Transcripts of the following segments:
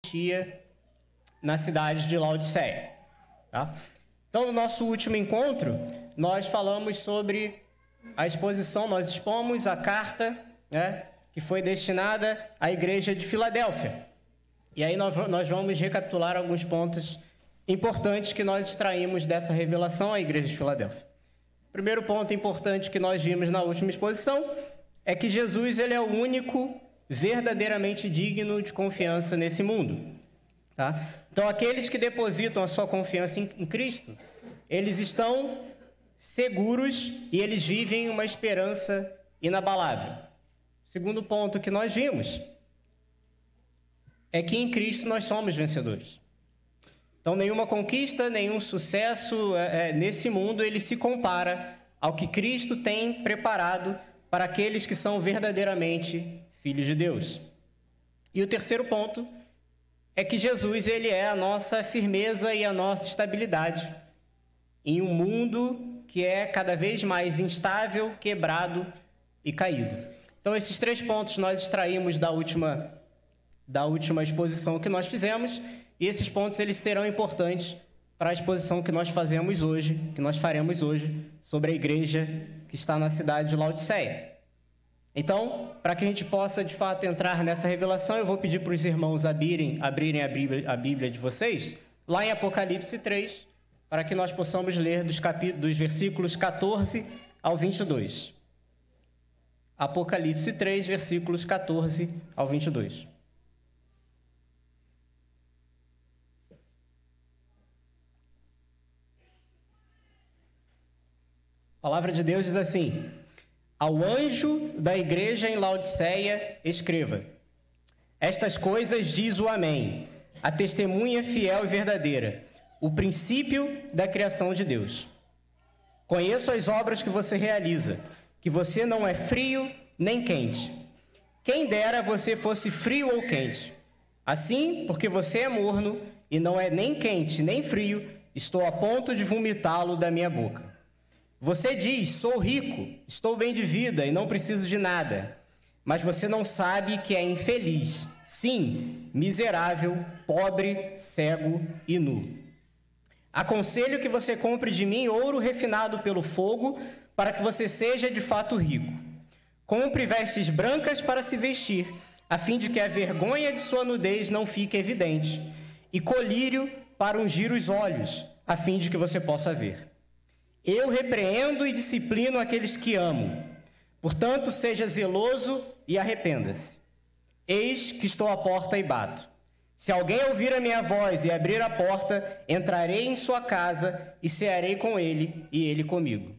existia na cidade de Laodiceia. Tá? Então, no nosso último encontro, nós falamos sobre a exposição, nós expomos a carta, né, que foi destinada à igreja de Filadélfia. E aí nós vamos recapitular alguns pontos importantes que nós extraímos dessa revelação à igreja de Filadélfia. O primeiro ponto importante que nós vimos na última exposição é que Jesus ele é o único verdadeiramente digno de confiança nesse mundo. Tá? Então, aqueles que depositam a sua confiança em Cristo, eles estão seguros e eles vivem uma esperança inabalável. O segundo ponto que nós vimos é que em Cristo nós somos vencedores. Então, nenhuma conquista, nenhum sucesso nesse mundo, ele se compara ao que Cristo tem preparado para aqueles que são verdadeiramente filhos de Deus. E o terceiro ponto é que Jesus ele é a nossa firmeza e a nossa estabilidade em um mundo que é cada vez mais instável, quebrado e caído. Então, esses três pontos nós extraímos da última exposição que nós fizemos, e esses pontos eles serão importantes para a exposição que nós faremos hoje sobre a igreja que está na cidade de Laodiceia. Então, para que a gente possa de fato entrar nessa revelação, eu vou pedir para os irmãos abrirem a Bíblia de vocês, lá em Apocalipse 3, para que nós possamos ler dos versículos 14 ao 22. Apocalipse 3, versículos 14 ao 22. A palavra de Deus diz assim: ao anjo da igreja em Laodiceia, escreva: estas coisas diz o Amém, a testemunha fiel e verdadeira, o princípio da criação de Deus. Conheço as obras que você realiza, que você não é frio nem quente. Quem dera você fosse frio ou quente. Assim, porque você é morno e não é nem quente nem frio, estou a ponto de vomitá-lo da minha boca. Você diz, sou rico, estou bem de vida e não preciso de nada. Mas você não sabe que é infeliz, sim, miserável, pobre, cego e nu. Aconselho que você compre de mim ouro refinado pelo fogo, para que você seja de fato rico. Compre vestes brancas para se vestir, a fim de que a vergonha de sua nudez não fique evidente, e colírio para ungir os olhos, a fim de que você possa ver. Eu repreendo e disciplino aqueles que amo. Portanto, seja zeloso e arrependa-se. Eis que estou à porta e bato. Se alguém ouvir a minha voz e abrir a porta, entrarei em sua casa e cearei com ele e ele comigo.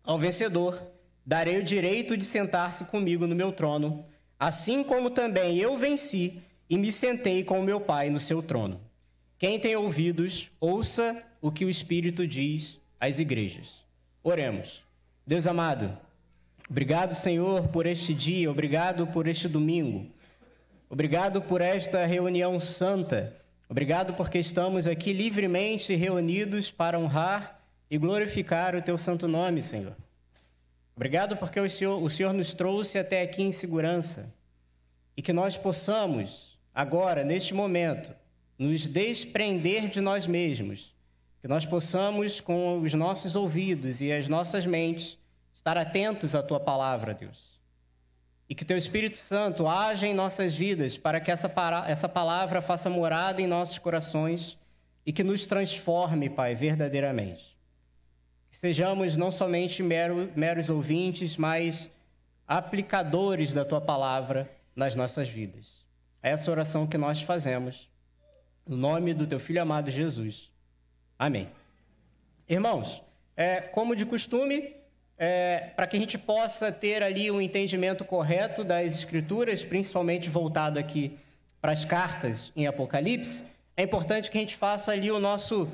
Ao vencedor, darei o direito de sentar-se comigo no meu trono, assim como também eu venci e me sentei com o meu Pai no seu trono. Quem tem ouvidos, ouça o que o Espírito diz às igrejas. Oremos. Deus amado, obrigado, Senhor, por este dia, obrigado por este domingo, obrigado por esta reunião santa, obrigado porque estamos aqui livremente reunidos para honrar e glorificar o Teu santo nome, Senhor. Obrigado porque o Senhor nos trouxe até aqui em segurança e que nós possamos, agora, neste momento, nos desprender de nós mesmos, que nós possamos, com os nossos ouvidos e as nossas mentes, estar atentos à Tua palavra, Deus. E que Teu Espírito Santo haja em nossas vidas para que essa palavra faça morada em nossos corações e que nos transforme, Pai, verdadeiramente. Que sejamos não somente meros ouvintes, mas aplicadores da Tua palavra nas nossas vidas. É essa oração que nós fazemos, no nome do Teu Filho amado Jesus. Amém. Irmãos, como de costume, para que a gente possa ter ali um entendimento correto das Escrituras, principalmente voltado aqui para as cartas em Apocalipse, é importante que a gente faça ali o nosso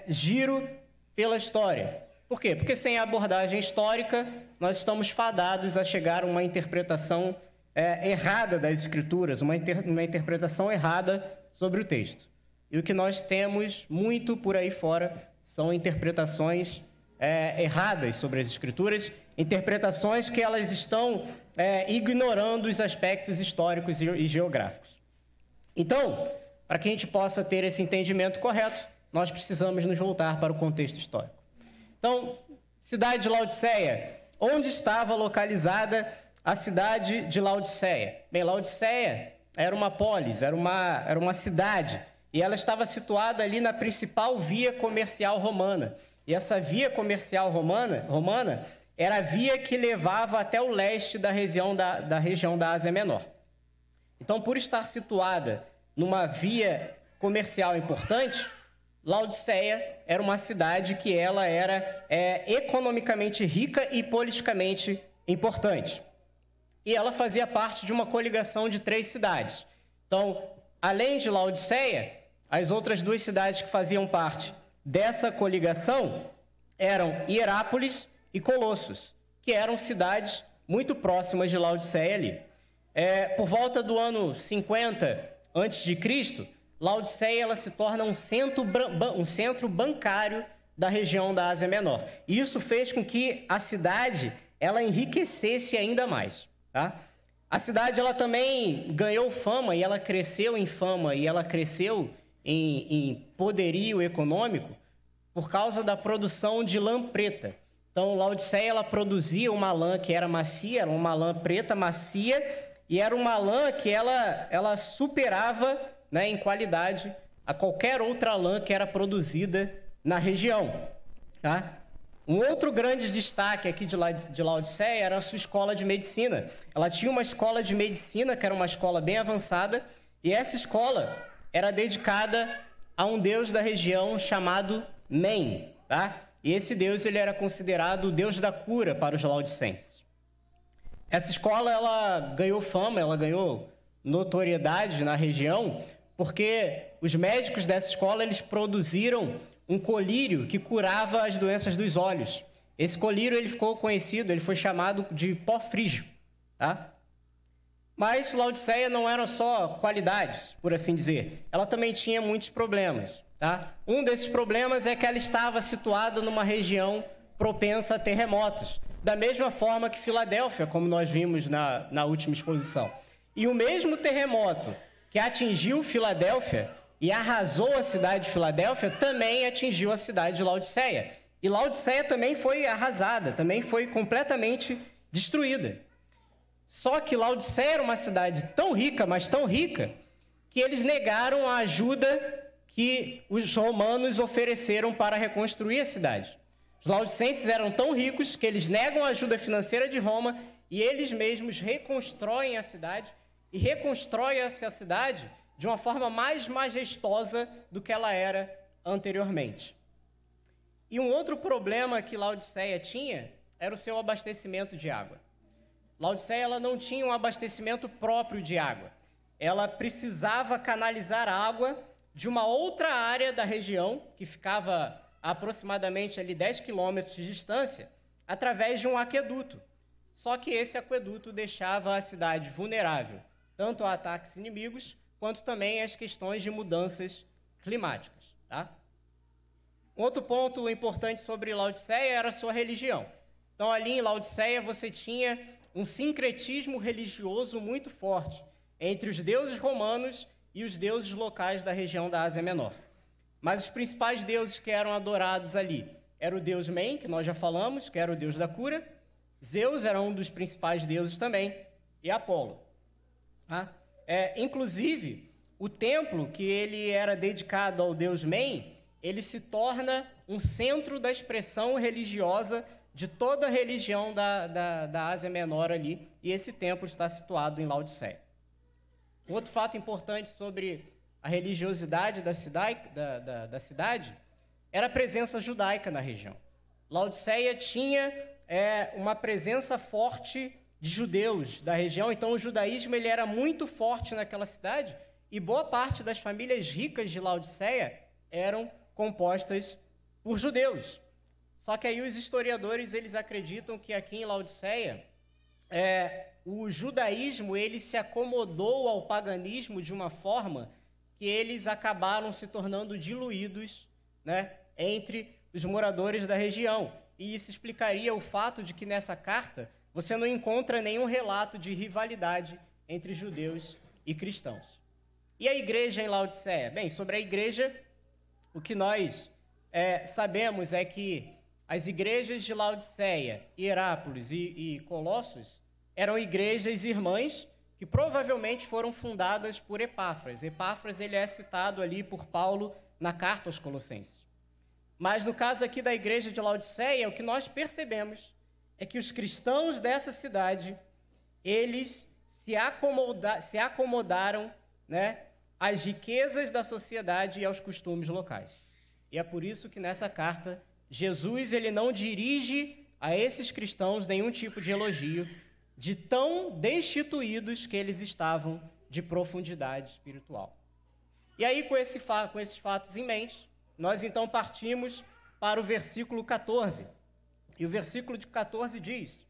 giro pela história. Por quê? Porque sem a abordagem histórica, nós estamos fadados a chegar a uma interpretação errada das Escrituras, uma interpretação errada sobre o texto. E o que nós temos muito por aí fora são interpretações erradas sobre as Escrituras, interpretações que elas estão ignorando os aspectos históricos e geográficos. Então, para que a gente possa ter esse entendimento correto, nós precisamos nos voltar para o contexto histórico. Então, cidade de Laodiceia. Onde estava localizada a cidade de Laodiceia? Bem, Laodiceia era uma polis, era uma cidade, e ela estava situada ali na principal via comercial romana. E essa via comercial romana era a via que levava até o leste da região da Ásia Menor. Então, por estar situada numa via comercial importante, Laodiceia era uma cidade que ela era economicamente rica e politicamente importante. E ela fazia parte de uma coligação de 3 cidades. Então, além de Laodiceia, as outras 2 cidades que faziam parte dessa coligação eram Hierápolis e Colossos, que eram cidades muito próximas de Laodiceia ali. Por volta do ano 50 a.C., Laodiceia ela se torna um centro bancário da região da Ásia Menor. E isso fez com que a cidade ela enriquecesse ainda mais. Tá? A cidade ela também ganhou fama e ela cresceu em fama e ela cresceu em poderio econômico por causa da produção de lã preta. Então, Laodiceia ela produzia uma lã que era macia, era uma lã preta macia, e era uma lã que ela superava, né, em qualidade a qualquer outra lã que era produzida na região. Tá? Um outro grande destaque aqui de Laodiceia era a sua escola de medicina. Ela tinha uma escola de medicina, que era uma escola bem avançada, e essa escola era dedicada a um deus da região chamado Men. Tá? E esse deus ele era considerado o deus da cura para os laodicenses. Essa escola ela ganhou fama, ela ganhou notoriedade na região, porque os médicos dessa escola eles produziram um colírio que curava as doenças dos olhos. Esse colírio ele ficou conhecido, ele foi chamado de pó frígio. Tá? Mas Laodiceia não eram só qualidades, por assim dizer. Ela também tinha muitos problemas. Tá? Um desses problemas é que ela estava situada numa região propensa a terremotos, da mesma forma que Filadélfia, como nós vimos na última exposição. E o mesmo terremoto que atingiu Filadélfia e arrasou a cidade de Filadélfia também atingiu a cidade de Laodiceia. E Laodiceia também foi arrasada, também foi completamente destruída. Só que Laodiceia era uma cidade tão rica, mas tão rica, que eles negaram a ajuda que os romanos ofereceram para reconstruir a cidade. Os laodicenses eram tão ricos que eles negam a ajuda financeira de Roma e eles mesmos reconstroem a cidade e reconstroem essa cidade de uma forma mais majestosa do que ela era anteriormente. E um outro problema que Laodiceia tinha era o seu abastecimento de água. Laodiceia ela não tinha um abastecimento próprio de água. Ela precisava canalizar água de uma outra área da região, que ficava a aproximadamente ali 10 quilômetros de distância, através de um aqueduto. Só que esse aqueduto deixava a cidade vulnerável, tanto a ataques inimigos, quanto também às questões de mudanças climáticas. Tá? Outro ponto importante sobre Laodiceia era a sua religião. Então, ali em Laodiceia, você tinha um sincretismo religioso muito forte entre os deuses romanos e os deuses locais da região da Ásia Menor. Mas os principais deuses que eram adorados ali era o deus Men, que nós já falamos, que era o deus da cura. Zeus era um dos principais deuses também, e Apolo. Tá? Inclusive, o templo que ele era dedicado ao deus Men, ele se torna um centro da expressão religiosa de toda a religião da Ásia Menor ali, e esse templo está situado em Laodiceia. Um outro fato importante sobre a religiosidade da cidade era a presença judaica na região. Laodiceia tinha uma presença forte de judeus da região, então o judaísmo ele era muito forte naquela cidade e boa parte das famílias ricas de Laodiceia eram compostas por judeus. Só que aí os historiadores eles acreditam que aqui em Laodiceia o judaísmo ele se acomodou ao paganismo de uma forma que eles acabaram se tornando diluídos, né, entre os moradores da região. E isso explicaria o fato de que nessa carta você não encontra nenhum relato de rivalidade entre judeus e cristãos. E a igreja em Laodiceia? Bem, sobre a igreja, o que nós sabemos é que as igrejas de Laodiceia, Hierápolis e Colossos eram igrejas irmãs que provavelmente foram fundadas por Epáfras. Epáfras ele é citado ali por Paulo na carta aos Colossenses. Mas no caso aqui da igreja de Laodiceia, o que nós percebemos é que os cristãos dessa cidade, eles se acomodaram, né, às riquezas da sociedade e aos costumes locais. E é por isso que nessa carta, Jesus ele não dirige a esses cristãos nenhum tipo de elogio, de tão destituídos que eles estavam de profundidade espiritual. E aí, com esses fatos em mente, nós então partimos para o versículo 14. E o versículo de 14 diz: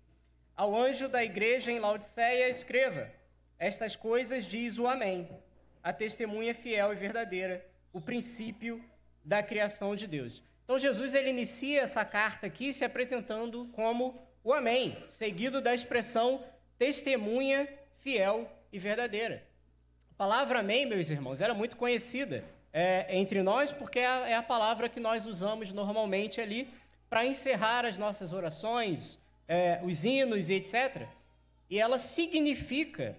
Ao anjo da igreja em Laodiceia escreva: Estas coisas diz o Amém, a testemunha fiel e verdadeira, o princípio da criação de Deus. Então Jesus ele inicia essa carta aqui se apresentando como o Amém, seguido da expressão testemunha fiel e verdadeira. A palavra Amém, meus irmãos, era muito conhecida entre nós, porque é a palavra que nós usamos normalmente ali para encerrar as nossas orações, os hinos e etc. E ela significa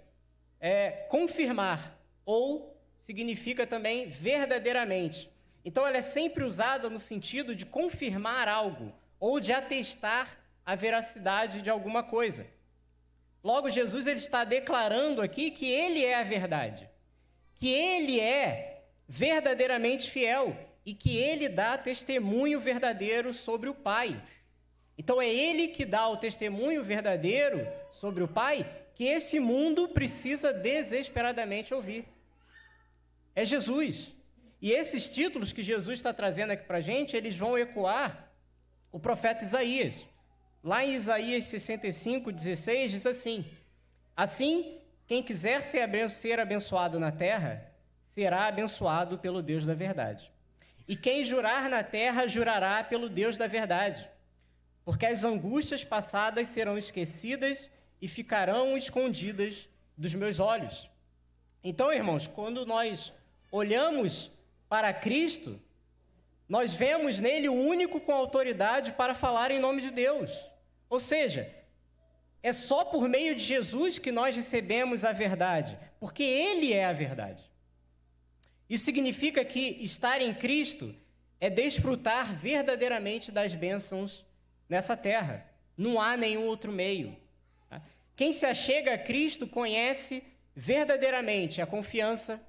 confirmar, ou significa também verdadeiramente. Então ela é sempre usada no sentido de confirmar algo, ou de atestar a veracidade de alguma coisa. Logo, Jesus ele está declarando aqui que ele é a verdade, que ele é verdadeiramente fiel e que ele dá testemunho verdadeiro sobre o Pai. Então é ele que dá o testemunho verdadeiro sobre o Pai que esse mundo precisa desesperadamente ouvir. É Jesus. E esses títulos que Jesus está trazendo aqui para a gente, eles vão ecoar o profeta Isaías. Lá em Isaías 65:16 diz assim: Assim, quem quiser ser abençoado na terra, será abençoado pelo Deus da verdade. E quem jurar na terra, jurará pelo Deus da verdade. Porque as angústias passadas serão esquecidas e ficarão escondidas dos meus olhos. Então, irmãos, quando nós olhamos para Cristo, nós vemos nele o único com autoridade para falar em nome de Deus. Ou seja, é só por meio de Jesus que nós recebemos a verdade, porque ele é a verdade. Isso significa que estar em Cristo é desfrutar verdadeiramente das bênçãos nessa terra. Não há nenhum outro meio. Quem se achega a Cristo conhece verdadeiramente a confiança,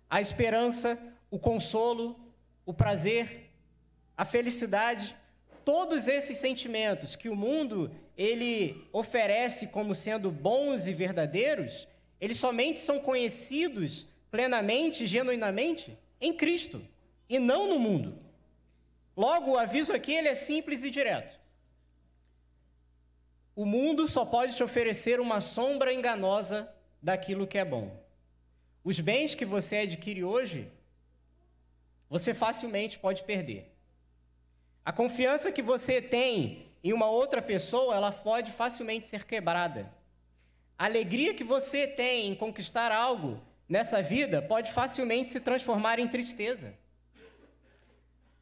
a esperança, o consolo, o prazer, a felicidade, todos esses sentimentos que o mundo ele oferece como sendo bons e verdadeiros, eles somente são conhecidos plenamente, genuinamente, em Cristo, e não no mundo. Logo, o aviso aqui ele é simples e direto. O mundo só pode te oferecer uma sombra enganosa daquilo que é bom. Os bens que você adquire hoje, você facilmente pode perder. A confiança que você tem em uma outra pessoa, ela pode facilmente ser quebrada. A alegria que você tem em conquistar algo nessa vida pode facilmente se transformar em tristeza.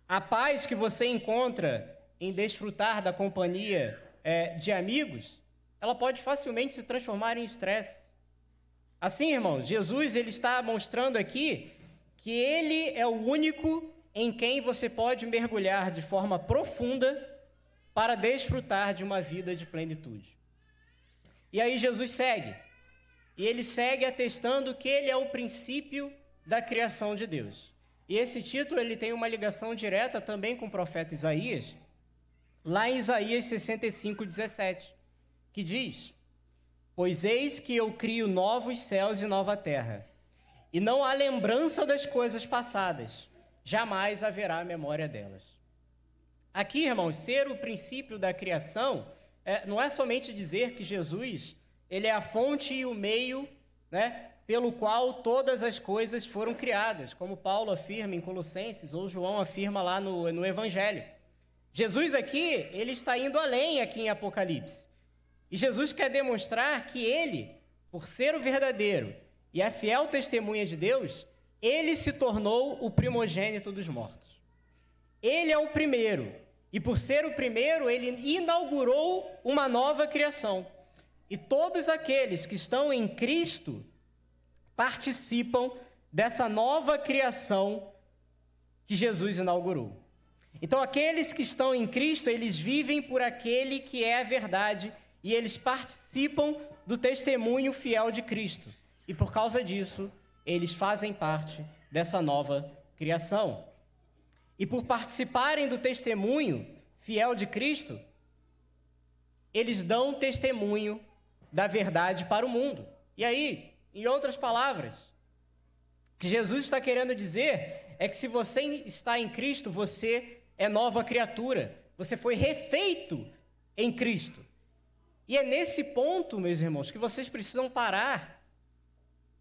A paz que você encontra em desfrutar da companhia de amigos, ela pode facilmente se transformar em estresse. Assim, irmãos, Jesus ele está mostrando aqui que ele é o único em quem você pode mergulhar de forma profunda para desfrutar de uma vida de plenitude. E aí Jesus segue. E ele segue atestando que ele é o princípio da criação de Deus. E esse título ele tem uma ligação direta também com o profeta Isaías, lá em Isaías 65:17, que diz: Pois eis que eu crio novos céus e nova terra, e não há lembrança das coisas passadas, jamais haverá memória delas. Aqui, irmãos, ser o princípio da criação não é somente dizer que Jesus ele é a fonte e o meio, né, pelo qual todas as coisas foram criadas, como Paulo afirma em Colossenses, ou João afirma lá no Evangelho. Jesus aqui, ele está indo além aqui em Apocalipse. E Jesus quer demonstrar que ele, por ser o verdadeiro e a fiel testemunha de Deus, ele se tornou o primogênito dos mortos. Ele é o primeiro, e por ser o primeiro, ele inaugurou uma nova criação. E todos aqueles que estão em Cristo participam dessa nova criação que Jesus inaugurou. Então, aqueles que estão em Cristo, eles vivem por aquele que é a verdade e eles participam do testemunho fiel de Cristo. E por causa disso, eles fazem parte dessa nova criação. E por participarem do testemunho fiel de Cristo, eles dão testemunho da verdade para o mundo. E aí, em outras palavras, o que Jesus está querendo dizer é que se você está em Cristo, você é nova criatura. Você foi refeito em Cristo. E é nesse ponto, meus irmãos, que vocês precisam parar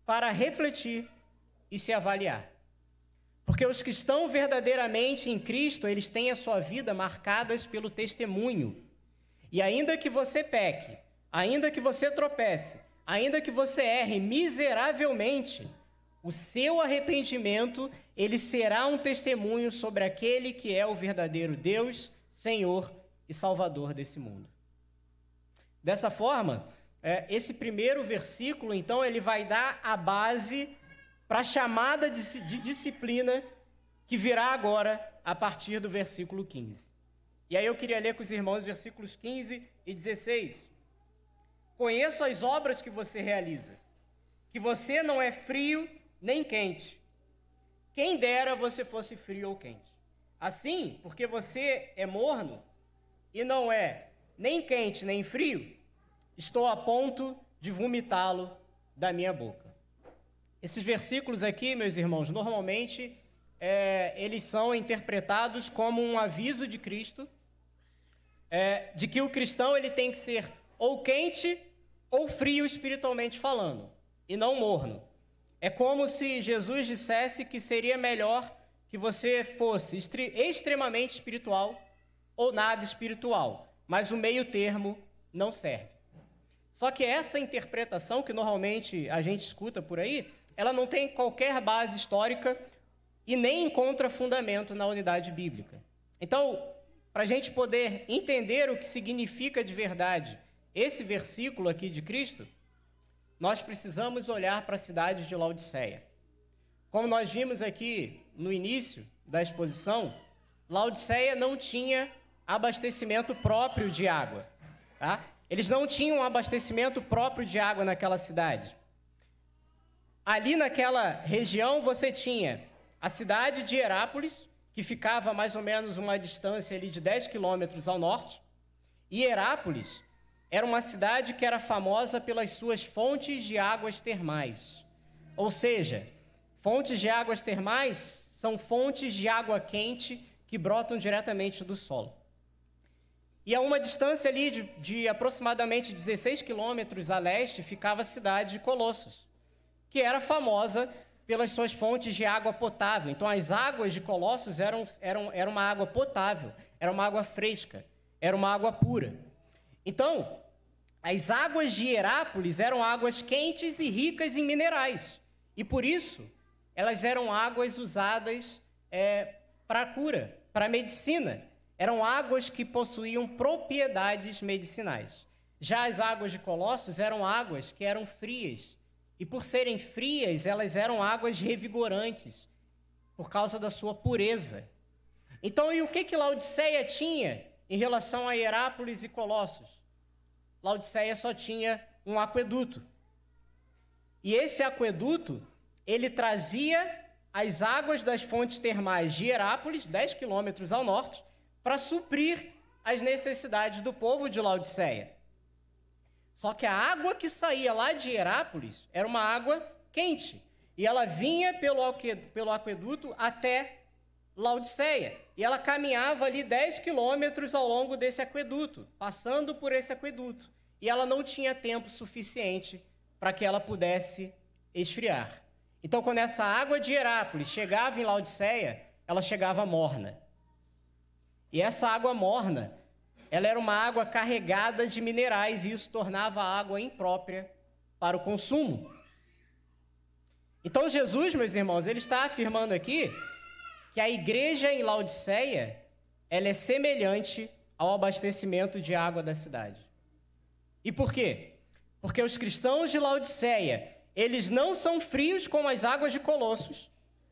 para refletir e se avaliar. Porque os que estão verdadeiramente em Cristo, eles têm a sua vida marcadas pelo testemunho. E ainda que você peque, ainda que você tropece, ainda que você erre miseravelmente, o seu arrependimento, ele será um testemunho sobre aquele que é o verdadeiro Deus, Senhor e Salvador desse mundo. Dessa forma, esse primeiro versículo, então, ele vai dar a base para a chamada de disciplina que virá agora a partir do versículo 15. E aí eu queria ler com os irmãos os versículos 15 e 16. Conheço as obras que você realiza, que você não é frio nem quente. Quem dera você fosse frio ou quente. Assim, porque você é morno e não é nem quente nem frio, estou a ponto de vomitá-lo da minha boca. Esses versículos aqui, meus irmãos, normalmente eles são interpretados como um aviso de Cristo, de que o cristão ele tem que ser ou quente ou frio espiritualmente falando, e não morno. É como se Jesus dissesse que seria melhor que você fosse extremamente espiritual ou nada espiritual, mas o meio termo não serve. Só que essa interpretação que normalmente a gente escuta por aí, ela não tem qualquer base histórica e nem encontra fundamento na unidade bíblica. Então, para a gente poder entender o que significa de verdade esse versículo aqui de Cristo, nós precisamos olhar para a cidade de Laodiceia. Como nós vimos aqui no início da exposição, Laodiceia não tinha abastecimento próprio de água, tá? Eles não tinham abastecimento próprio de água naquela cidade. Ali naquela região você tinha a cidade de Herápolis, que ficava mais ou menos uma distância ali de 10 quilômetros ao norte. E Herápolis era uma cidade que era famosa pelas suas fontes de águas termais. Ou seja, fontes de águas termais são fontes de água quente que brotam diretamente do solo. E a uma distância ali de aproximadamente 16 quilômetros a leste ficava a cidade de Colossos, que era famosa pelas suas fontes de água potável. Então, as águas de Colossos eram uma água potável, era uma água fresca, era uma água pura. Então, as águas de Herápolis eram águas quentes e ricas em minerais. E, por isso, elas eram águas usadas para cura, para medicina. Eram águas que possuíam propriedades medicinais. Já as águas de Colossos eram águas que eram frias. E por serem frias, elas eram águas revigorantes, por causa da sua pureza. Então, e o que Laodiceia tinha em relação a Herápolis e Colossos? Laodiceia só tinha um aqueduto. E esse aqueduto, ele trazia as águas das fontes termais de Herápolis, 10 quilômetros ao norte, para suprir as necessidades do povo de Laodiceia. Só que a água que saía lá de Herápolis era uma água quente. E ela vinha pelo aqueduto até Laodiceia. E ela caminhava ali 10 quilômetros ao longo desse aqueduto, passando por esse aqueduto. E ela não tinha tempo suficiente para que ela pudesse esfriar. Então, quando essa água de Herápolis chegava em Laodiceia, ela chegava morna. E essa água morna, ela era uma água carregada de minerais e isso tornava a água imprópria para o consumo. Então Jesus, meus irmãos, ele está afirmando aqui que a igreja em Laodiceia, ela é semelhante ao abastecimento de água da cidade. E por quê? Porque os cristãos de Laodiceia, eles não são frios como as águas de Colossos,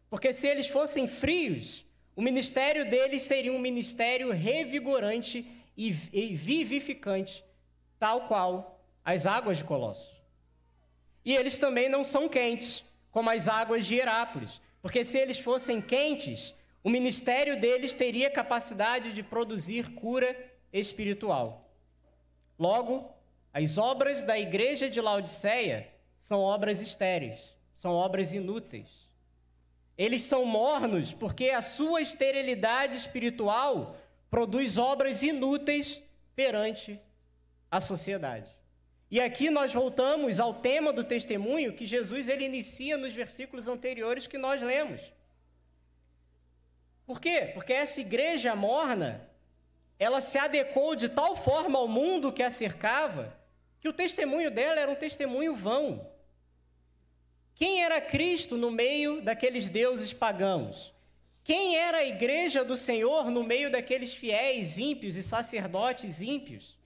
porque se eles fossem frios, o ministério deles seria um ministério revigorante e vivificante, tal qual as águas de Colossos. E eles também não são quentes, como as águas de Herápolis, porque se eles fossem quentes, o ministério deles teria capacidade de produzir cura espiritual. Logo, as obras da igreja de Laodiceia são obras estéreis, são obras inúteis. Eles são mornos porque a sua esterilidade espiritual produz obras inúteis perante a sociedade. E aqui nós voltamos ao tema do testemunho que Jesus ele inicia nos versículos anteriores que nós lemos. Por quê? Porque essa igreja morna, ela se adequou de tal forma ao mundo que a cercava, que o testemunho dela era um testemunho vão. Quem era Cristo no meio daqueles deuses pagãos? Quem era a igreja do Senhor no meio daqueles fiéis ímpios e sacerdotes ímpios?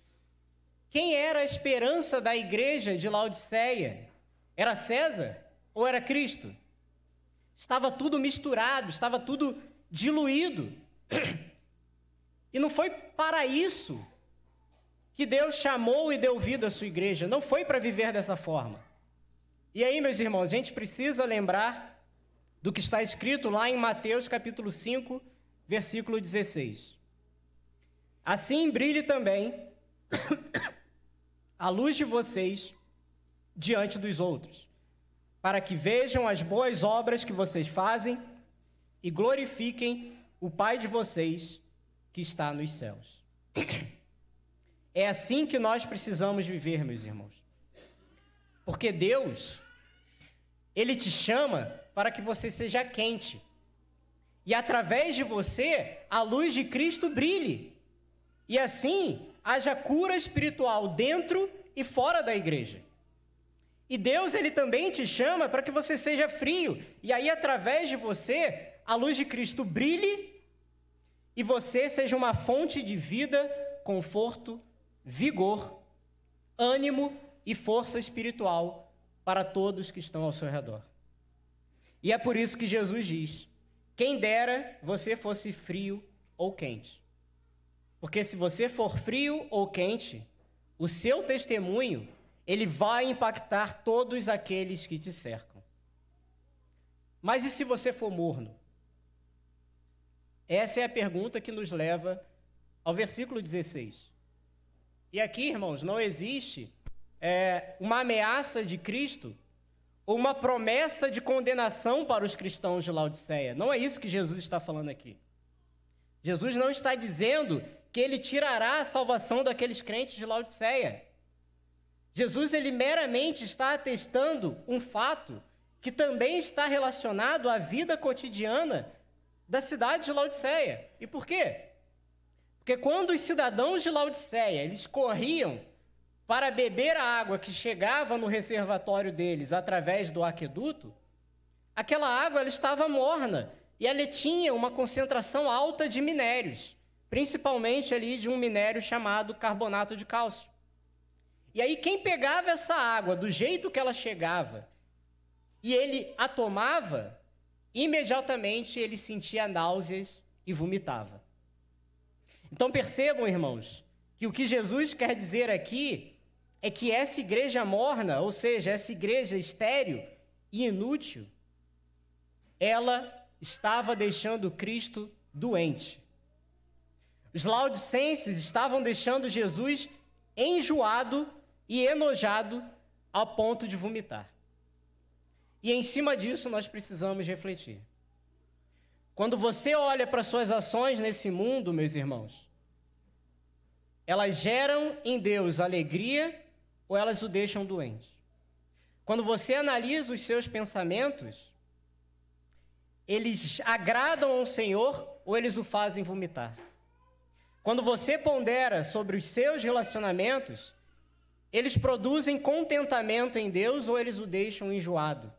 Quem era a esperança da igreja de Laodiceia? Era César ou era Cristo? Estava tudo misturado, estava tudo diluído. E não foi para isso que Deus chamou e deu vida à sua igreja. Não foi para viver dessa forma. E aí, meus irmãos, a gente precisa lembrar do que está escrito lá em Mateus capítulo 5, versículo 16. Assim brilhe também a luz de vocês diante dos outros, para que vejam as boas obras que vocês fazem e glorifiquem o Pai de vocês que está nos céus. É assim que nós precisamos viver, meus irmãos. Porque Deus, Ele te chama para que você seja quente. E através de você, a luz de Cristo brilhe. E assim, haja cura espiritual dentro e fora da igreja. E Deus, Ele também te chama para que você seja frio. E aí, através de você, a luz de Cristo brilhe e você seja uma fonte de vida, conforto, vigor, ânimo e força espiritual para todos que estão ao seu redor. E é por isso que Jesus diz: quem dera você fosse frio ou quente. Porque se você for frio ou quente, o seu testemunho, ele vai impactar todos aqueles que te cercam. Mas e se você for morno? Essa é a pergunta que nos leva ao versículo 16. E aqui, irmãos, não existe uma ameaça de Cristo ou uma promessa de condenação para os cristãos de Laodiceia. Não é isso que Jesus está falando aqui. Jesus não está dizendo que ele tirará a salvação daqueles crentes de Laodiceia. Jesus, ele meramente está atestando um fato que também está relacionado à vida cotidiana da cidade de Laodiceia. E por quê? Porque quando os cidadãos de Laodiceia, eles corriam para beber a água que chegava no reservatório deles através do aqueduto, aquela água ela estava morna e ela tinha uma concentração alta de minérios, principalmente ali de um minério chamado carbonato de cálcio. E aí quem pegava essa água do jeito que ela chegava e ele a tomava, imediatamente ele sentia náuseas e vomitava. Então percebam, irmãos, que o que Jesus quer dizer aqui é que essa igreja morna, ou seja, essa igreja estéril e inútil, ela estava deixando Cristo doente. Os laodicenses estavam deixando Jesus enjoado e enojado ao ponto de vomitar. E em cima disso nós precisamos refletir. Quando você olha para suas ações nesse mundo, meus irmãos, elas geram em Deus alegria ou elas o deixam doente? Quando você analisa os seus pensamentos, eles agradam ao Senhor ou eles o fazem vomitar? Quando você pondera sobre os seus relacionamentos, eles produzem contentamento em Deus ou eles o deixam enjoado?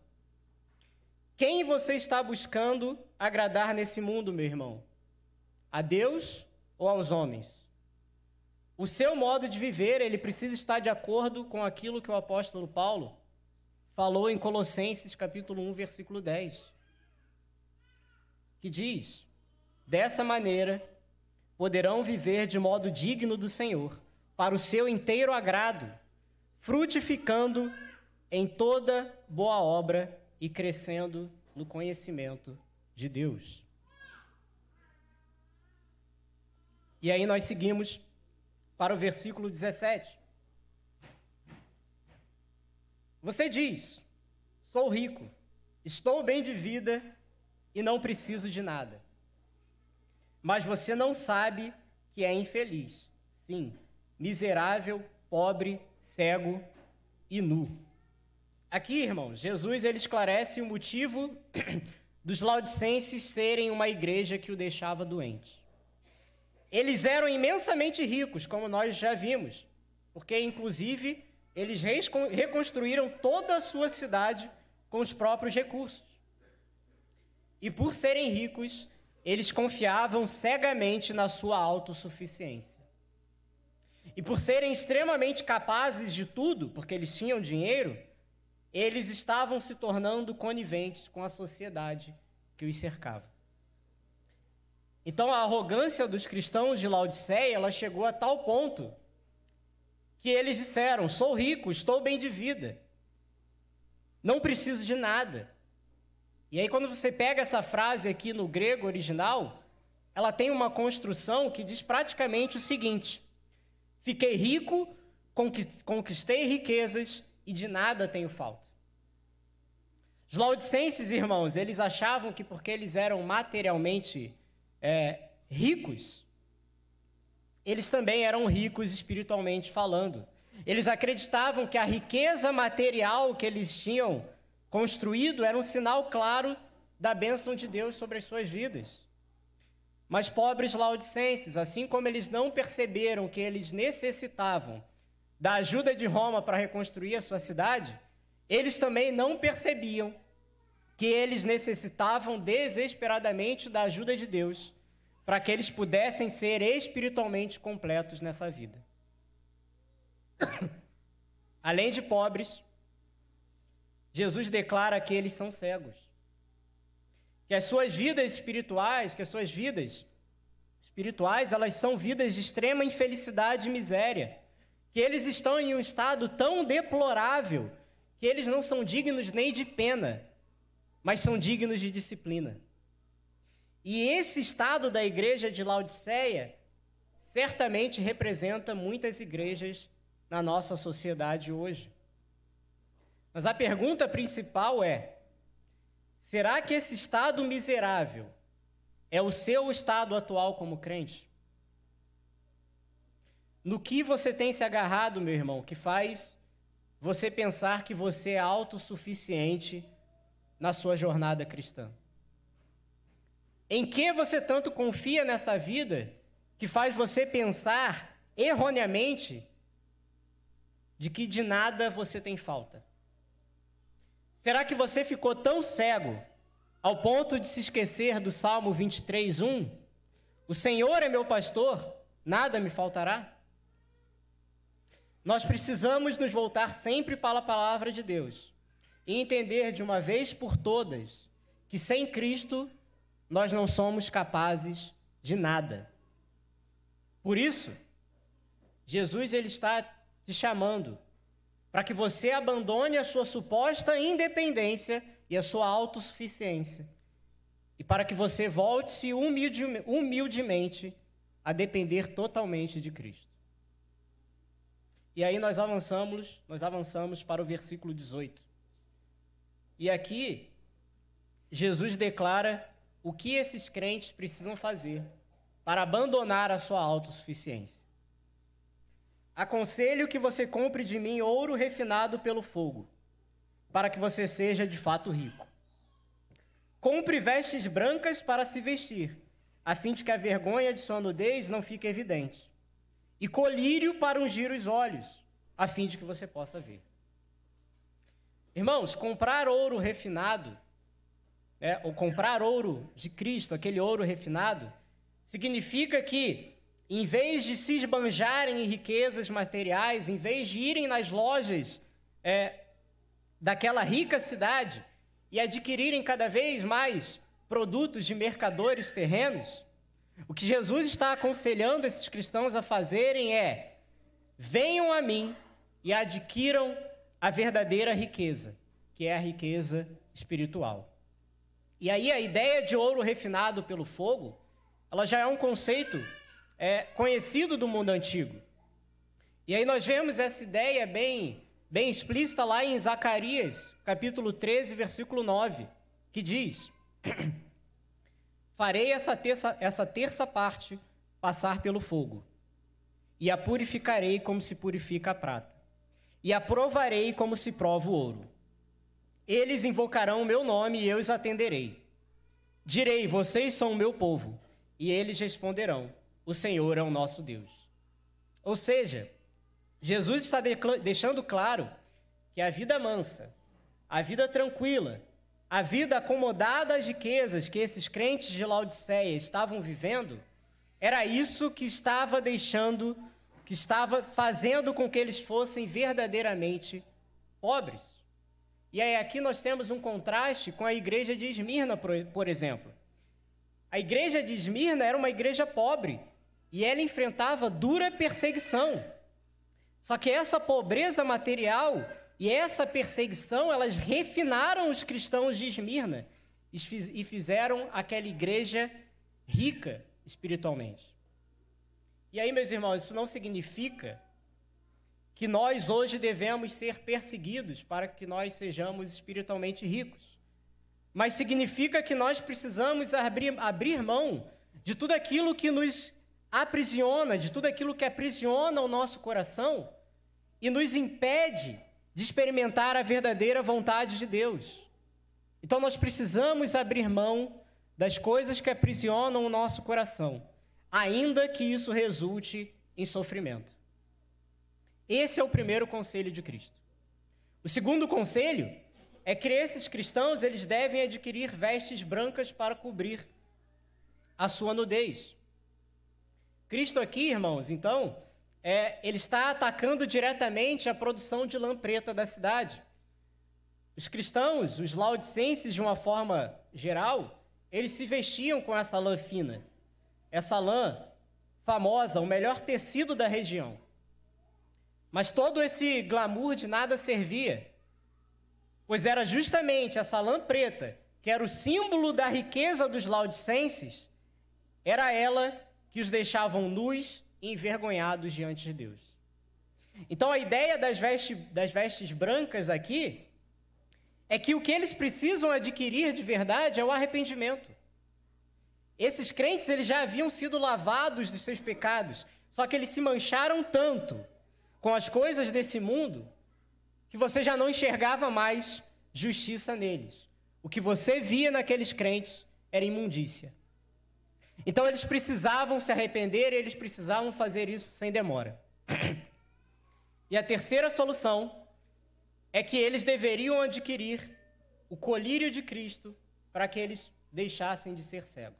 Quem você está buscando agradar nesse mundo, meu irmão? A Deus ou aos homens? O seu modo de viver, ele precisa estar de acordo com aquilo que o apóstolo Paulo falou em Colossenses capítulo 1, versículo 10, que diz: dessa maneira poderão viver de modo digno do Senhor, para o seu inteiro agrado, frutificando em toda boa obra e crescendo no conhecimento de Deus. E aí nós seguimos para o versículo 17. Você diz: sou rico, estou bem de vida e não preciso de nada. Mas você não sabe que é infeliz. Sim, miserável, pobre, cego e nu. Aqui, irmãos, Jesus ele esclarece o motivo dos laodicenses serem uma igreja que o deixava doente. Eles eram imensamente ricos, como nós já vimos, porque, inclusive, eles reconstruíram toda a sua cidade com os próprios recursos. E por serem ricos, eles confiavam cegamente na sua autossuficiência. E por serem extremamente capazes de tudo, porque eles tinham dinheiro, eles estavam se tornando coniventes com a sociedade que os cercava. Então a arrogância dos cristãos de Laodiceia, ela chegou a tal ponto que eles disseram: sou rico, estou bem de vida, não preciso de nada. E aí quando você pega essa frase aqui no grego original, ela tem uma construção que diz praticamente o seguinte: fiquei rico, conquistei riquezas e de nada tenho falta. Os laodicenses, irmãos, eles achavam que porque eles eram materialmente ricos, eles também eram ricos espiritualmente falando. Eles acreditavam que a riqueza material que eles tinham construído era um sinal claro da bênção de Deus sobre as suas vidas. Mas pobres laodicenses, assim como eles não perceberam que eles necessitavam da ajuda de Roma para reconstruir a sua cidade, eles também não percebiam que eles necessitavam desesperadamente da ajuda de Deus para que eles pudessem ser espiritualmente completos nessa vida. Além de pobres, Jesus declara que eles são cegos, que as suas vidas espirituais, elas são vidas de extrema infelicidade e miséria, que eles estão em um estado tão deplorável que eles não são dignos nem de pena, mas são dignos de disciplina. E esse estado da igreja de Laodiceia certamente representa muitas igrejas na nossa sociedade hoje. Mas a pergunta principal é: será que esse estado miserável é o seu estado atual como crente? No que você tem se agarrado, meu irmão, que faz você pensar que você é autossuficiente na sua jornada cristã? Em que você tanto confia nessa vida que faz você pensar erroneamente de que de nada você tem falta? Será que você ficou tão cego ao ponto de se esquecer do Salmo 23:1? O Senhor é meu pastor, nada me faltará? Nós precisamos nos voltar sempre para a palavra de Deus e entender de uma vez por todas que sem Cristo nós não somos capazes de nada. Por isso, Jesus ele está te chamando para que você abandone a sua suposta independência e a sua autossuficiência e para que você volte-se humildemente a depender totalmente de Cristo. E aí nós avançamos para o versículo 18. E aqui, Jesus declara o que esses crentes precisam fazer para abandonar a sua autossuficiência. Aconselho que você compre de mim ouro refinado pelo fogo, para que você seja de fato rico. Compre vestes brancas para se vestir, a fim de que a vergonha de sua nudez não fique evidente. E colírio para ungir os olhos, a fim de que você possa ver. Irmãos, comprar ouro refinado ou comprar ouro de Cristo, aquele ouro refinado, significa que, em vez de se esbanjarem em riquezas materiais, em vez de irem nas lojas daquela rica cidade e adquirirem cada vez mais produtos de mercadores terrenos, o que Jesus está aconselhando esses cristãos a fazerem é: venham a mim e adquiram a verdadeira riqueza, que é a riqueza espiritual. E aí a ideia de ouro refinado pelo fogo, ela já é um conceito conhecido do mundo antigo. E aí nós vemos essa ideia bem explícita lá em Zacarias, capítulo 13, versículo 9, que diz: farei essa terça parte passar pelo fogo, e a purificarei como se purifica a prata, e a provarei como se prova o ouro. Eles invocarão o meu nome e eu os atenderei. Direi: vocês são o meu povo. E eles responderão: o Senhor é o nosso Deus. Ou seja, Jesus está deixando claro que a vida mansa, a vida tranquila, a vida acomodada às riquezas que esses crentes de Laodiceia estavam vivendo, era isso que estava fazendo com que eles fossem verdadeiramente pobres. E aí aqui nós temos um contraste com a igreja de Esmirna, por exemplo. A igreja de Esmirna era uma igreja pobre e ela enfrentava dura perseguição. Só que essa pobreza material e essa perseguição, elas refinaram os cristãos de Esmirna e fizeram aquela igreja rica espiritualmente. E aí, meus irmãos, isso não significa que nós hoje devemos ser perseguidos para que nós sejamos espiritualmente ricos. Mas significa que nós precisamos abrir mão de tudo aquilo que nos aprisiona, de tudo aquilo que aprisiona o nosso coração e nos impede de experimentar a verdadeira vontade de Deus. Então nós precisamos abrir mão das coisas que aprisionam o nosso coração, ainda que isso resulte em sofrimento. Esse é o primeiro conselho de Cristo. O segundo conselho é que esses cristãos eles devem adquirir vestes brancas para cobrir a sua nudez. Cristo aqui, irmãos, então, ele está atacando diretamente a produção de lã preta da cidade. Os cristãos, os laodicenses, de uma forma geral, eles se vestiam com essa lã fina, essa lã famosa, o melhor tecido da região. Mas todo esse glamour de nada servia, pois era justamente essa lã preta, que era o símbolo da riqueza dos laodicenses, era ela que os deixavam nus e envergonhados diante de Deus. Então a ideia das vestes brancas aqui é que o que eles precisam adquirir de verdade é o arrependimento. Esses crentes eles já haviam sido lavados dos seus pecados, só que eles se mancharam tanto com as coisas desse mundo que você já não enxergava mais justiça neles. O que você via naqueles crentes era imundícia. Então eles precisavam se arrepender e eles precisavam fazer isso sem demora. E a terceira solução é que eles deveriam adquirir o colírio de Cristo para que eles deixassem de ser cegos.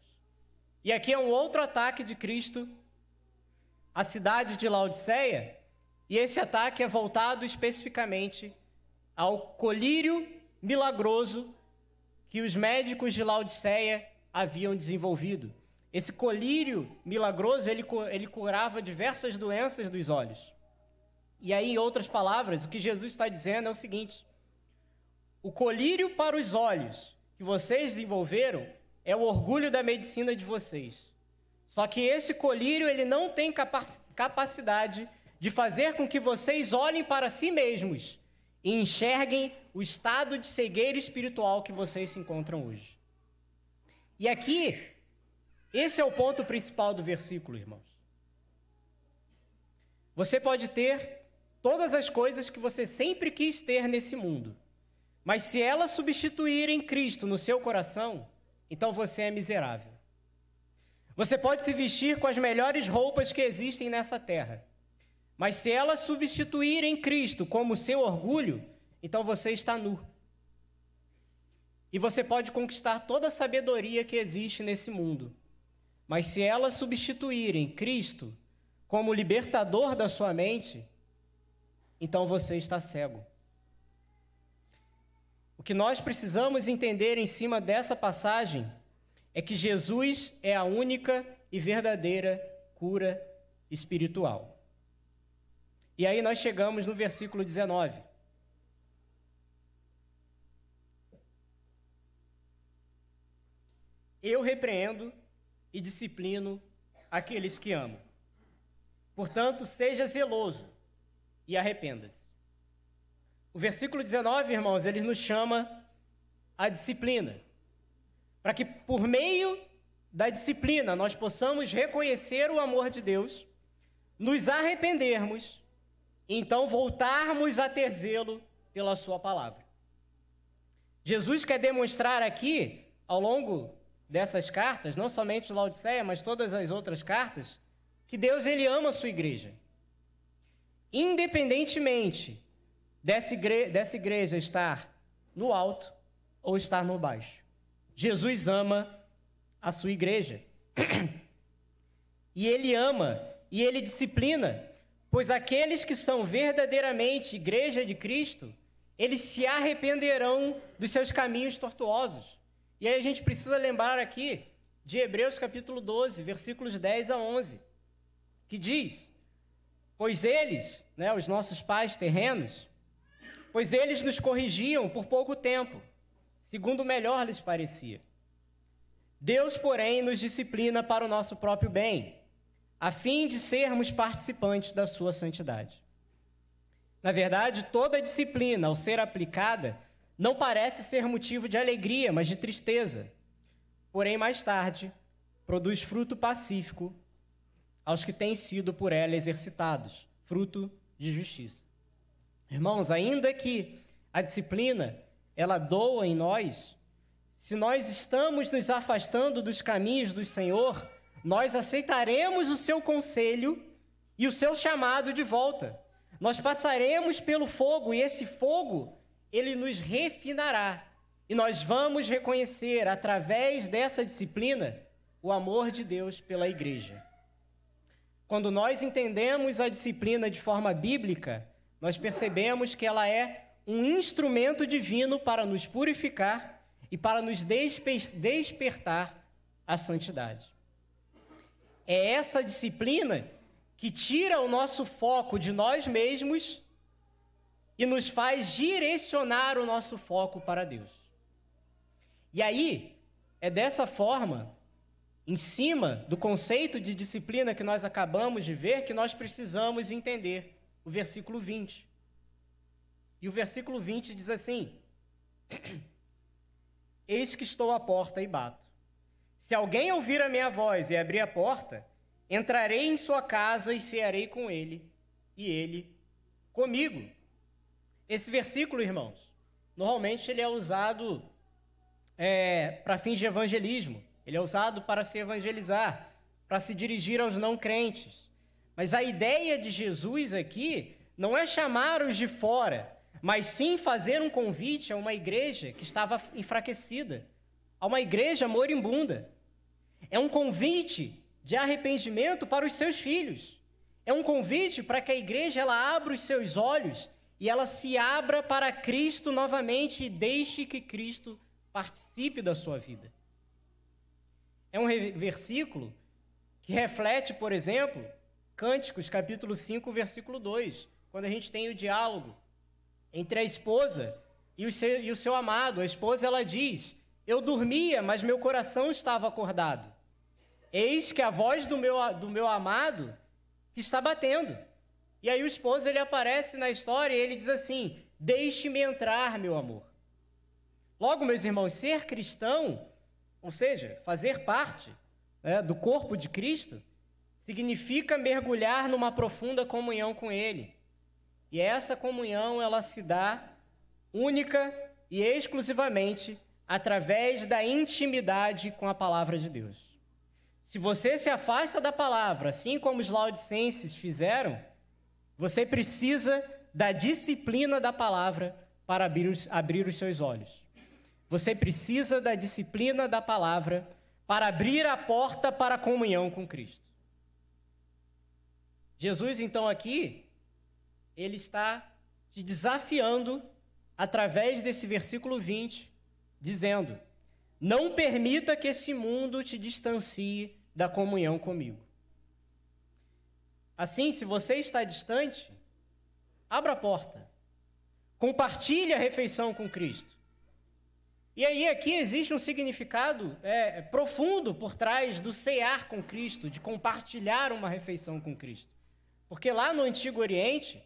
E aqui é um outro ataque de Cristo à cidade de Laodiceia, e esse ataque é voltado especificamente ao colírio milagroso que os médicos de Laodiceia haviam desenvolvido. Esse colírio milagroso, ele curava diversas doenças dos olhos. E aí, em outras palavras, o que Jesus está dizendo é o seguinte: o colírio para os olhos que vocês desenvolveram é o orgulho da medicina de vocês. Só que esse colírio, ele não tem capacidade de fazer com que vocês olhem para si mesmos e enxerguem o estado de cegueira espiritual que vocês se encontram hoje. E aqui, esse é o ponto principal do versículo, irmãos. Você pode ter todas as coisas que você sempre quis ter nesse mundo, mas se elas substituírem Cristo no seu coração, então você é miserável. Você pode se vestir com as melhores roupas que existem nessa terra, mas se elas substituírem Cristo como seu orgulho, então você está nu. E você pode conquistar toda a sabedoria que existe nesse mundo. Mas se elas substituírem Cristo como libertador da sua mente, então você está cego. O que nós precisamos entender em cima dessa passagem é que Jesus é a única e verdadeira cura espiritual. E aí nós chegamos no versículo 19. Eu repreendo e disciplino aqueles que amo. Portanto, seja zeloso e arrependa-se. O versículo 19, irmãos, ele nos chama à disciplina. Para que por meio da disciplina nós possamos reconhecer o amor de Deus, nos arrependermos e então voltarmos a ter zelo pela sua palavra. Jesus quer demonstrar aqui, ao longo dessas cartas, não somente Laodiceia, mas todas as outras cartas, que Deus ele ama a sua igreja. Independentemente dessa igreja estar no alto ou estar no baixo. Jesus ama a sua igreja. E ele ama e ele disciplina, pois aqueles que são verdadeiramente igreja de Cristo, eles se arrependerão dos seus caminhos tortuosos. E aí a gente precisa lembrar aqui de Hebreus capítulo 12, versículos 10 a 11, que diz: pois eles, os nossos pais terrenos, pois eles nos corrigiam por pouco tempo, segundo melhor lhes parecia. Deus, porém, nos disciplina para o nosso próprio bem, a fim de sermos participantes da sua santidade. Na verdade, toda disciplina, ao ser aplicada, não parece ser motivo de alegria, mas de tristeza. Porém, mais tarde, produz fruto pacífico aos que têm sido por ela exercitados, fruto de justiça. Irmãos, ainda que a disciplina, ela doa em nós, se nós estamos nos afastando dos caminhos do Senhor, nós aceitaremos o seu conselho e o seu chamado de volta. Nós passaremos pelo fogo e esse fogo, ele nos refinará. E nós vamos reconhecer, através dessa disciplina, o amor de Deus pela igreja. Quando nós entendemos a disciplina de forma bíblica, nós percebemos que ela é um instrumento divino para nos purificar e para nos despertar à santidade. É essa disciplina que tira o nosso foco de nós mesmos e nos faz direcionar o nosso foco para Deus. E aí, é dessa forma, em cima do conceito de disciplina que nós acabamos de ver, que nós precisamos entender o versículo 20. E o versículo 20 diz assim: eis que estou à porta e bato. Se alguém ouvir a minha voz e abrir a porta, entrarei em sua casa e cearei com ele, e ele comigo. Esse versículo, irmãos, normalmente ele é usado para fins de evangelismo. Ele é usado para se evangelizar, para se dirigir aos não crentes. Mas a ideia de Jesus aqui não é chamar os de fora, mas sim fazer um convite a uma igreja que estava enfraquecida, a uma igreja moribunda. É um convite de arrependimento para os seus filhos. É um convite para que a igreja ela abra os seus olhos e ela se abra para Cristo novamente e deixe que Cristo participe da sua vida. É um versículo que reflete, por exemplo, Cânticos, capítulo 5, versículo 2, quando a gente tem o diálogo entre a esposa e o seu amado. A esposa, ela diz: eu dormia, mas meu coração estava acordado. Eis que a voz do meu amado está batendo. E aí o esposo, ele aparece na história e ele diz assim: deixe-me entrar, meu amor. Logo, meus irmãos, ser cristão, ou seja, fazer parte do corpo de Cristo, significa mergulhar numa profunda comunhão com Ele. E essa comunhão, ela se dá única e exclusivamente através da intimidade com a palavra de Deus. Se você se afasta da palavra, assim como os laodicenses fizeram, você precisa da disciplina da palavra para abrir os seus olhos. você precisa da disciplina da palavra para abrir a porta para a comunhão com Cristo. Jesus, então, aqui, ele está te desafiando através desse versículo 20, dizendo: não permita que esse mundo te distancie da comunhão comigo. Assim, se você está distante, abra a porta. Compartilhe a refeição com Cristo. E aí aqui existe um significado profundo por trás do cear com Cristo, de compartilhar uma refeição com Cristo. Porque lá no Antigo Oriente,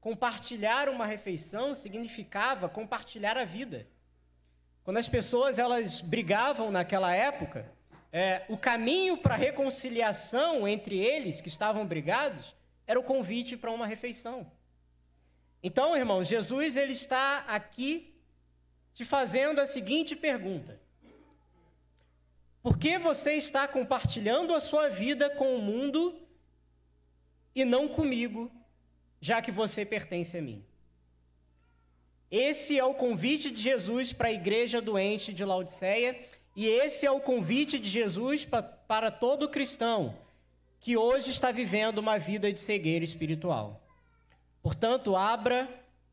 compartilhar uma refeição significava compartilhar a vida. Quando as pessoas elas brigavam naquela época, o caminho para a reconciliação entre eles que estavam brigados era o convite para uma refeição. Então, irmãos, Jesus ele está aqui te fazendo a seguinte pergunta: por que você está compartilhando a sua vida com o mundo e não comigo, já que você pertence a mim? Esse é o convite de Jesus para a igreja doente de Laodiceia, e esse é o convite de Jesus para todo cristão que hoje está vivendo uma vida de cegueira espiritual. Portanto, abra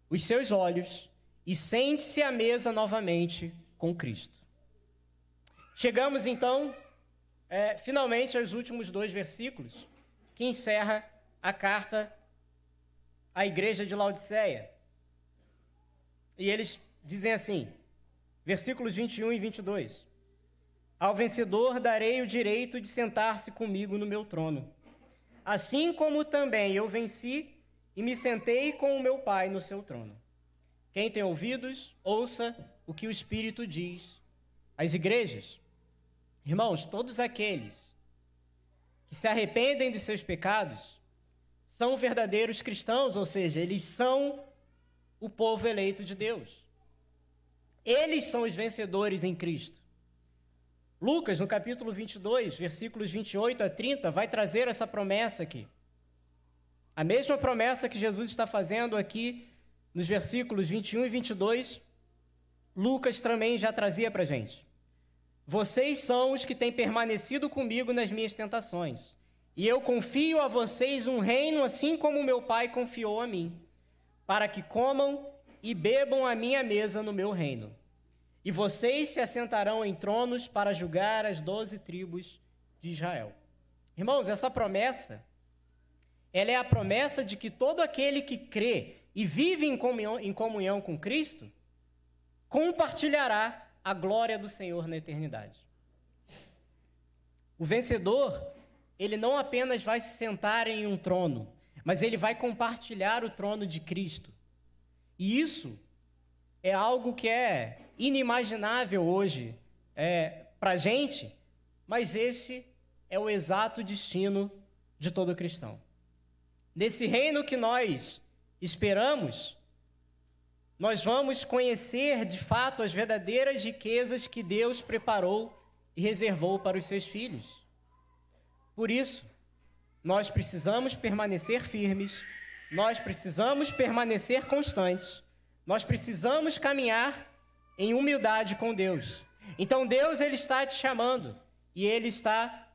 os seus olhos e sente-se à mesa novamente com Cristo. Chegamos, então, finalmente aos últimos 2 versículos, que encerra a carta à igreja de Laodiceia. E eles dizem assim, versículos 21 e 22. Ao vencedor darei o direito de sentar-se comigo no meu trono, assim como também eu venci e me sentei com o meu Pai no seu trono. Quem tem ouvidos, ouça o que o Espírito diz às igrejas. Irmãos, todos aqueles que se arrependem dos seus pecados são verdadeiros cristãos, ou seja, eles são o povo eleito de Deus. Eles são os vencedores em Cristo. Lucas, no capítulo 22, versículos 28 a 30, vai trazer essa promessa aqui. A mesma promessa que Jesus está fazendo aqui nos versículos 21 e 22, Lucas também já trazia para a gente. Vocês são os que têm permanecido comigo nas minhas tentações, e eu confio a vocês um reino assim como meu Pai confiou a mim, para que comam e bebam à minha mesa no meu reino. E vocês se assentarão em tronos para julgar as 12 tribos de Israel. Irmãos, essa promessa, ela é a promessa de que todo aquele que crê e vive em comunhão com Cristo, compartilhará a glória do Senhor na eternidade. O vencedor, ele não apenas vai se sentar em um trono, mas ele vai compartilhar o trono de Cristo. E isso é algo que é inimaginável hoje para a gente, mas esse é o exato destino de todo cristão. Nesse reino que nós esperamos, nós vamos conhecer de fato as verdadeiras riquezas que Deus preparou e reservou para os seus filhos. Por isso, nós precisamos permanecer firmes, nós precisamos permanecer constantes, nós precisamos caminhar em humildade com Deus. Então Deus ele está te chamando e Ele está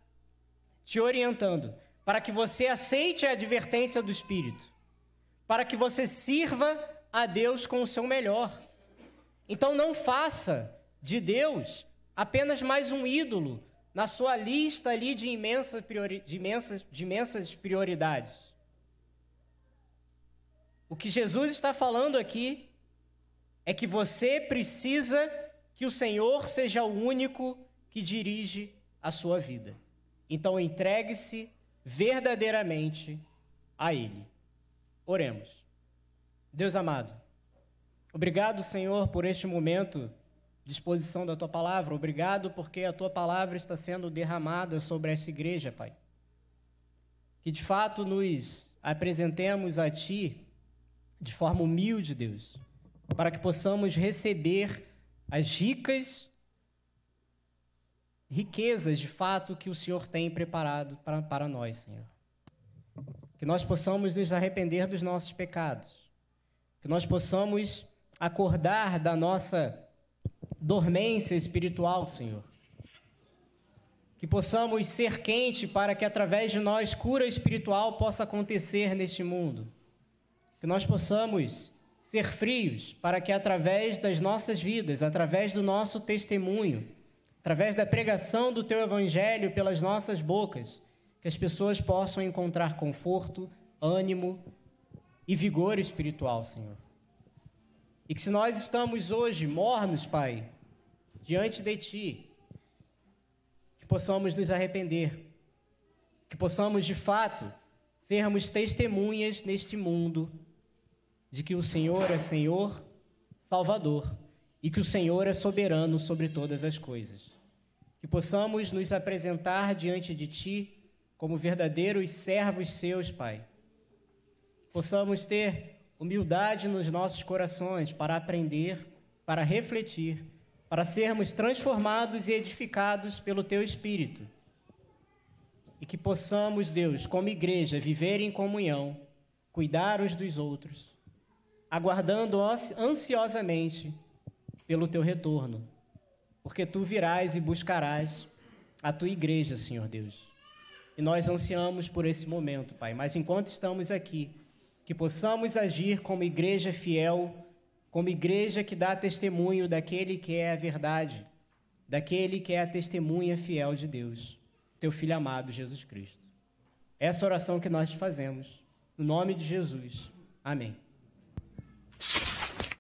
te orientando para que você aceite a advertência do Espírito, para que você sirva a Deus com o seu melhor. Então não faça de Deus apenas mais um ídolo na sua lista ali de imensas prioridades. O que Jesus está falando aqui é que você precisa que o Senhor seja o único que dirige a sua vida. Então entregue-se verdadeiramente a Ele. Oremos. Deus amado, obrigado, Senhor, por este momento de exposição da Tua Palavra. Obrigado porque a Tua Palavra está sendo derramada sobre essa igreja, Pai. Que de fato nos apresentemos a Ti de forma humilde, Deus, para que possamos receber as riquezas de fato que o Senhor tem preparado para nós, Senhor. Que nós possamos nos arrepender dos nossos pecados, que nós possamos acordar dormência espiritual, Senhor. Que possamos ser quente para que através de nós cura espiritual possa acontecer neste mundo. Que nós possamos ser frios para que através das nossas vidas, através do nosso testemunho, através da pregação do Teu Evangelho pelas nossas bocas, que as pessoas possam encontrar conforto, ânimo e vigor espiritual, Senhor. E que se nós estamos hoje mornos, Pai, diante de Ti, que possamos nos arrepender, que possamos, de fato, sermos testemunhas neste mundo de que o Senhor é Senhor, Salvador, e que o Senhor é soberano sobre todas as coisas. Que possamos nos apresentar diante de Ti como verdadeiros servos Seus, Pai. Que possamos ter humildade nos nossos corações para aprender, para refletir, para sermos transformados e edificados pelo Teu Espírito. E que possamos, Deus, como igreja, viver em comunhão, cuidar uns dos outros, aguardando ansiosamente pelo Teu retorno, porque Tu virás e buscarás a Tua igreja, Senhor Deus. E nós ansiamos por esse momento, Pai, mas enquanto estamos aqui, que possamos agir como igreja fiel, como igreja que dá testemunho daquele que é a verdade, daquele que é a testemunha fiel de Deus, Teu Filho amado, Jesus Cristo. Essa oração que nós te fazemos, no nome de Jesus. Amém.